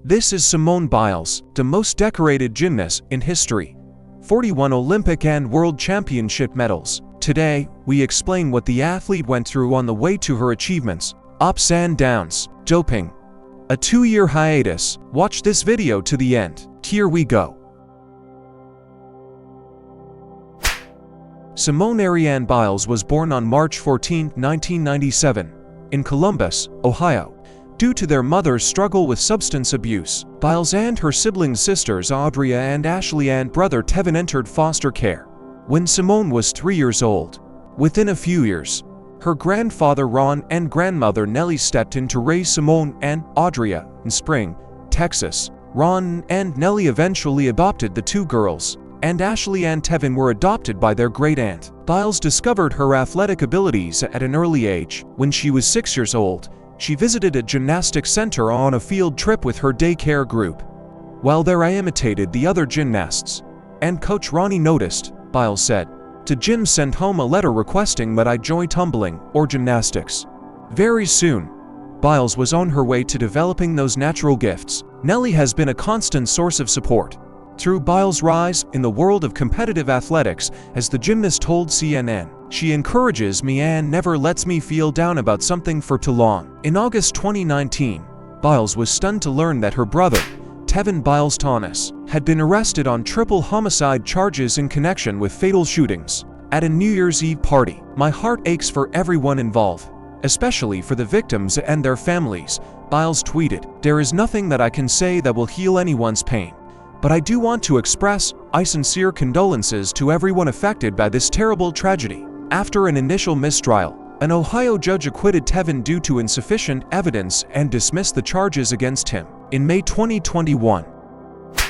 This is Simone Biles, the most decorated gymnast in history. 41 Olympic and World Championship medals. Today, we explain what the athlete went through on the way to her achievements, ups and downs, doping, a 2-year hiatus. Watch this video to the end. Here we go. Simone Ariane Biles was born on March 14, 1997, in Columbus, Ohio. Due to their mother's struggle with substance abuse, Biles and her sibling sisters Audria and Ashley and brother Tevin entered foster care when Simone was 3 years old. Within a few years, her grandfather Ron and grandmother Nellie stepped in to raise Simone and Audria. In Spring, Texas, Ron and Nellie eventually adopted the two girls, and Ashley and Tevin were adopted by their great-aunt. Biles discovered her athletic abilities at an early age. When she was 6 years old, she visited a gymnastics center on a field trip with her daycare group. While there, I imitated the other gymnasts, and Coach Ronnie noticed, Biles said. The gym sent home a letter requesting that I join tumbling or gymnastics. Very soon, Biles was on her way to developing those natural gifts. Nellie has been a constant source of support through Biles' rise in the world of competitive athletics. As the gymnast told CNN, "She encourages me and never lets me feel down about something for too long." In August 2019, Biles was stunned to learn that her brother, Tevin Biles Thomas, had been arrested on triple homicide charges in connection with fatal shootings at a New Year's Eve party. "My heart aches for everyone involved, especially for the victims and their families," Biles tweeted. "There is nothing that I can say that will heal anyone's pain, but I do want to express my sincere condolences to everyone affected by this terrible tragedy." After an initial mistrial, an Ohio judge acquitted Tevin due to insufficient evidence and dismissed the charges against him. In May 2021,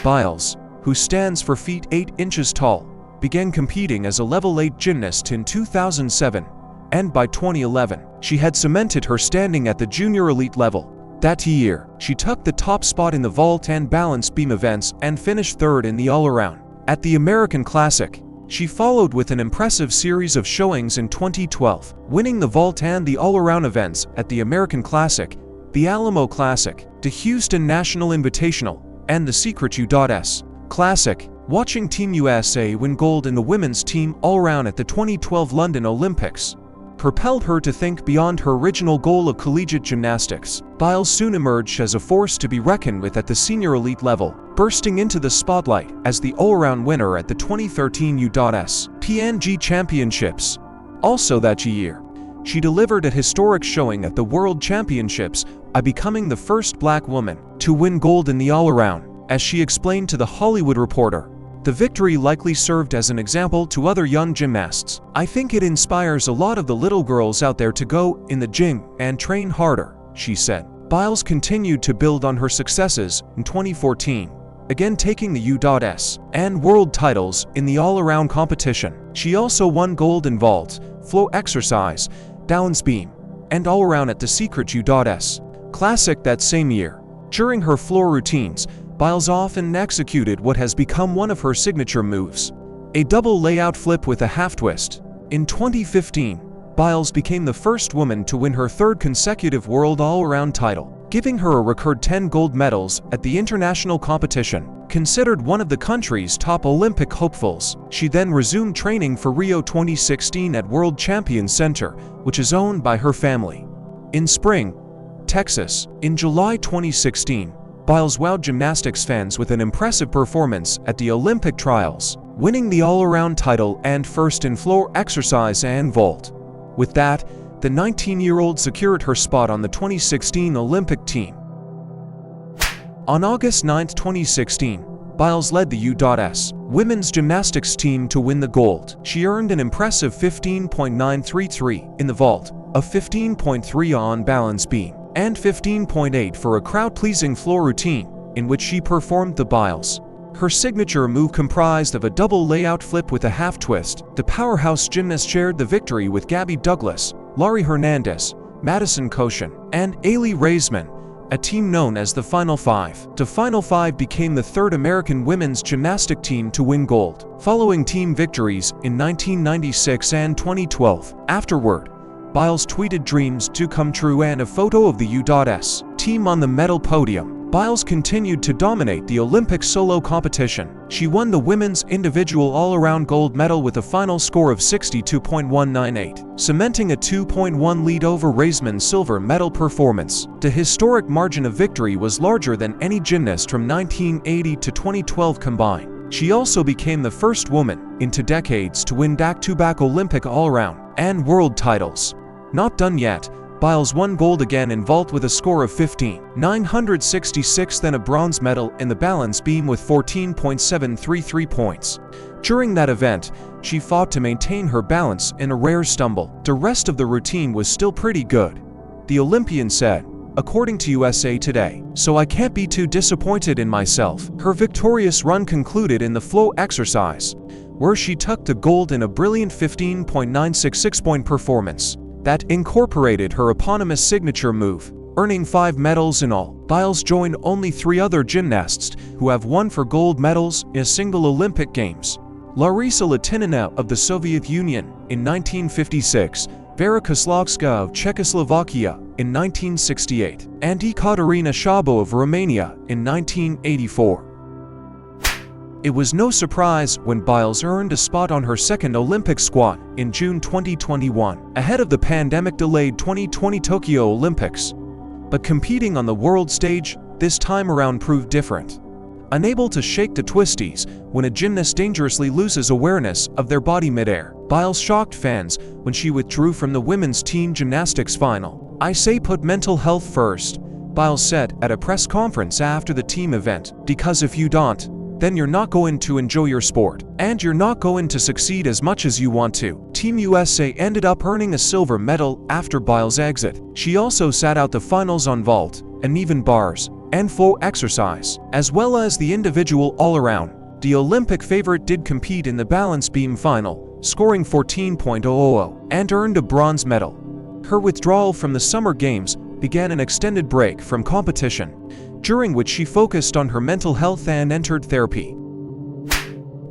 Biles, who stands 4 feet 8 inches tall, began competing as a level 8 gymnast in 2007, and by 2011, she had cemented her standing at the junior elite level. That year, she took the top spot in the vault and balance beam events and finished third in the all-around. At the American Classic, she followed with an impressive series of showings in 2012, winning the vault and the all-around events at the American Classic, the Alamo Classic, the Houston National Invitational, and the Secret U.S. Classic. Watching Team USA win gold in the women's team all-around at the 2012 London Olympics propelled her to think beyond her original goal of collegiate gymnastics. Biles soon emerged as a force to be reckoned with at the senior elite level, bursting into the spotlight as the all-around winner at the 2013 U.S. PNG Championships. Also that year, she delivered a historic showing at the World Championships by becoming the first black woman to win gold in the all-around. As she explained to The Hollywood Reporter, "The victory likely served as an example to other young gymnasts. I think it inspires a lot of the little girls out there to go in the gym and train harder," she said. Biles continued to build on her successes in 2014, again taking the U.S. and world titles in the all-around competition. She also won gold in vault, flow exercise, balance beam, and all-around at the Secret U.S. Classic that same year. During her floor routines, Biles often executed what has become one of her signature moves, a double layout flip with a half twist. In 2015, Biles became the first woman to win her third consecutive world all-around title, giving her a record 10 gold medals at the international competition. Considered one of the country's top Olympic hopefuls, she then resumed training for Rio 2016 at World Champions Center, which is owned by her family. In Spring, Texas. In July 2016, Biles wowed gymnastics fans with an impressive performance at the Olympic trials, winning the all-around title and first in floor exercise and vault. With that, the 19-year-old secured her spot on the 2016 Olympic team. On August 9, 2016, Biles led the U.S. women's gymnastics team to win the gold. She earned an impressive 15.933 in the vault, a 15.3 on balance beam, and 15.8 for a crowd-pleasing floor routine, in which she performed the Biles. Her signature move comprised of a double layout flip with a half twist. The powerhouse gymnast shared the victory with Gabby Douglas, Laurie Hernandez, Madison Koshin, and Ailey Raisman, a team known as the Final Five. The Final Five became the third American women's gymnastic team to win gold, following team victories in 1996 and 2012. Afterward, Biles tweeted dreams to come true and a photo of the U.S. team on the medal podium. Biles continued to dominate the Olympic solo competition. She won the women's individual all-around gold medal with a final score of 62.198, cementing a 2.1 lead over Raisman's silver medal performance. The historic margin of victory was larger than any gymnast from 1980 to 2012 combined. She also became the first woman in 2 decades to win back-to-back Olympic all-around and world titles. Not done yet, Biles won gold again in vault with a score of 15,966, then a bronze medal in the balance beam with 14.733 points. During that event, she fought to maintain her balance in a rare stumble. The rest of the routine was still pretty good, the Olympian said, according to USA Today. So I can't be too disappointed in myself. Her victorious run concluded in the flow exercise, where she took the gold in a brilliant 15.966 point performance that incorporated her eponymous signature move, earning 5 medals in all. Biles joined only 3 other gymnasts who have won for gold medals in a single Olympic Games. Larisa Latinina of the Soviet Union in 1956, Vera Kozlovska of Czechoslovakia in 1968, and Ekaterina Szabo of Romania in 1984. It was no surprise when Biles earned a spot on her second Olympic squad in June 2021, ahead of the pandemic-delayed 2020 Tokyo Olympics. But competing on the world stage this time around proved different. Unable to shake the twisties when a gymnast dangerously loses awareness of their body midair, Biles shocked fans when she withdrew from the women's team gymnastics final. "I say put mental health first," Biles said at a press conference after the team event, "because if you don't, then you're not going to enjoy your sport, and you're not going to succeed as much as you want to." Team USA ended up earning a silver medal after Biles' exit. She also sat out the finals on vault, uneven bars, and flow exercise, as well as the individual all-around. The Olympic favorite did compete in the balance beam final, scoring 14.000, and earned a bronze medal. Her withdrawal from the Summer Games began an extended break from competition, during which she focused on her mental health and entered therapy.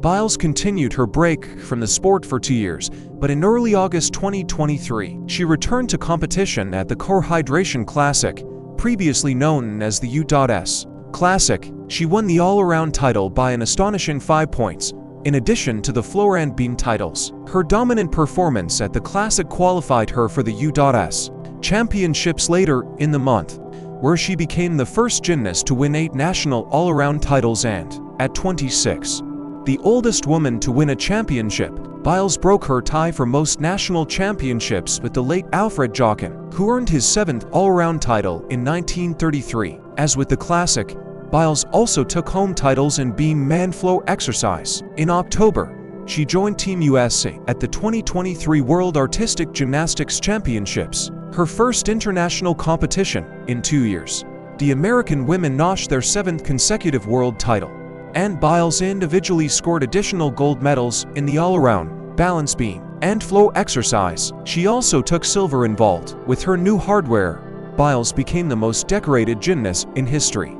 Biles continued her break from the sport for 2 years, but in early August 2023, she returned to competition at the Core Hydration Classic, previously known as the U.S. Classic. She won the all-around title by an astonishing 5 points, in addition to the floor and beam titles. Her dominant performance at the Classic qualified her for the U.S. Championships later in the month, where she became the first gymnast to win 8 national all-around titles and, at 26, the oldest woman to win a championship. Biles broke her tie for most national championships with the late Alfred Jochen, who earned his 7th all-around title in 1933. As with the Classic, Biles also took home titles in beam man flow exercise. In October, she joined Team USA at the 2023 World Artistic Gymnastics Championships, her first international competition in 2 years. The American women notched their 7th consecutive world title, and Biles individually scored additional gold medals in the all-around, balance beam, and flow exercise. She also took silver in vault. With her new hardware, Biles became the most decorated gymnast in history.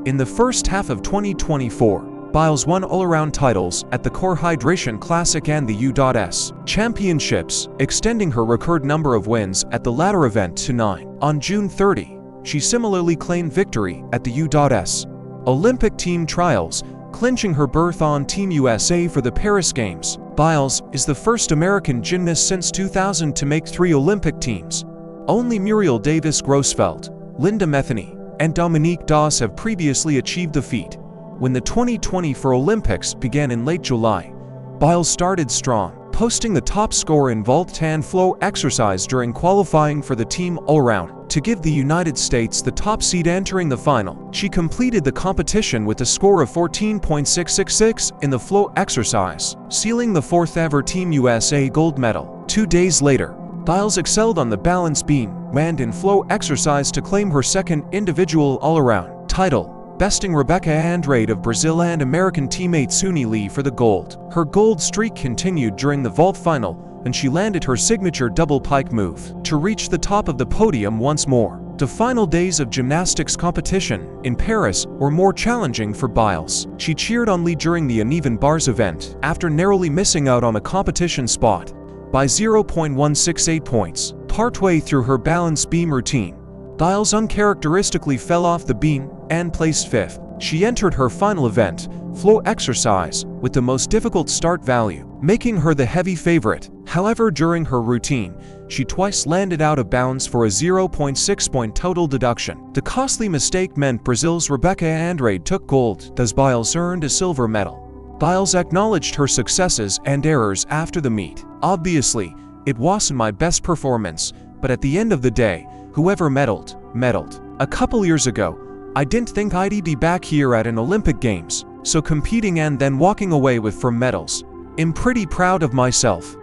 In the first half of 2024, Biles won all-around titles at the Core Hydration Classic and the U.S. Championships, extending her record number of wins at the latter event to 9. On June 30, she similarly claimed victory at the U.S. Olympic team trials, clinching her berth on Team USA for the Paris Games. Biles is the first American gymnast since 2000 to make 3 Olympic teams. Only Muriel Davis-Grossfeld, Linda Metheny, and Dominique Doss have previously achieved the feat. When the 2024 Olympics began in late July, Biles started strong, posting the top score in vault and flow exercise during qualifying for the team all-around to give the United States the top seed entering the final. She completed the competition with a score of 14.666 in the flow exercise, sealing the 4th ever Team USA gold medal. 2 days later, Biles excelled on the balance beam and in flow exercise to claim her 2nd individual all-around title, besting Rebecca Andrade of Brazil and American teammate Suni Lee for the gold. Her gold streak continued during the vault final, and she landed her signature double pike move to reach the top of the podium once more. The final days of gymnastics competition in Paris were more challenging for Biles. She cheered on Lee during the uneven bars event after narrowly missing out on a competition spot by 0.168 points. Partway through her balance beam routine, Biles uncharacteristically fell off the beam and placed 5th. She entered her final event, floor exercise, with the most difficult start value, making her the heavy favorite. However, during her routine, she twice landed out of bounds for a 0.6-point total deduction. The costly mistake meant Brazil's Rebecca Andrade took gold, thus Biles earned a silver medal. Biles acknowledged her successes and errors after the meet. "Obviously, it wasn't my best performance, but at the end of the day, whoever medaled, medaled. A couple years ago, I didn't think I'd be back here at an Olympic Games, so competing and then walking away with 4 medals. I'm pretty proud of myself."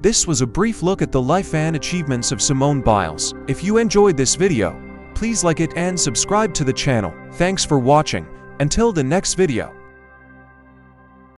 This was a brief look at the life and achievements of Simone Biles. If you enjoyed this video, please like it and subscribe to the channel. Thanks for watching. Until the next video.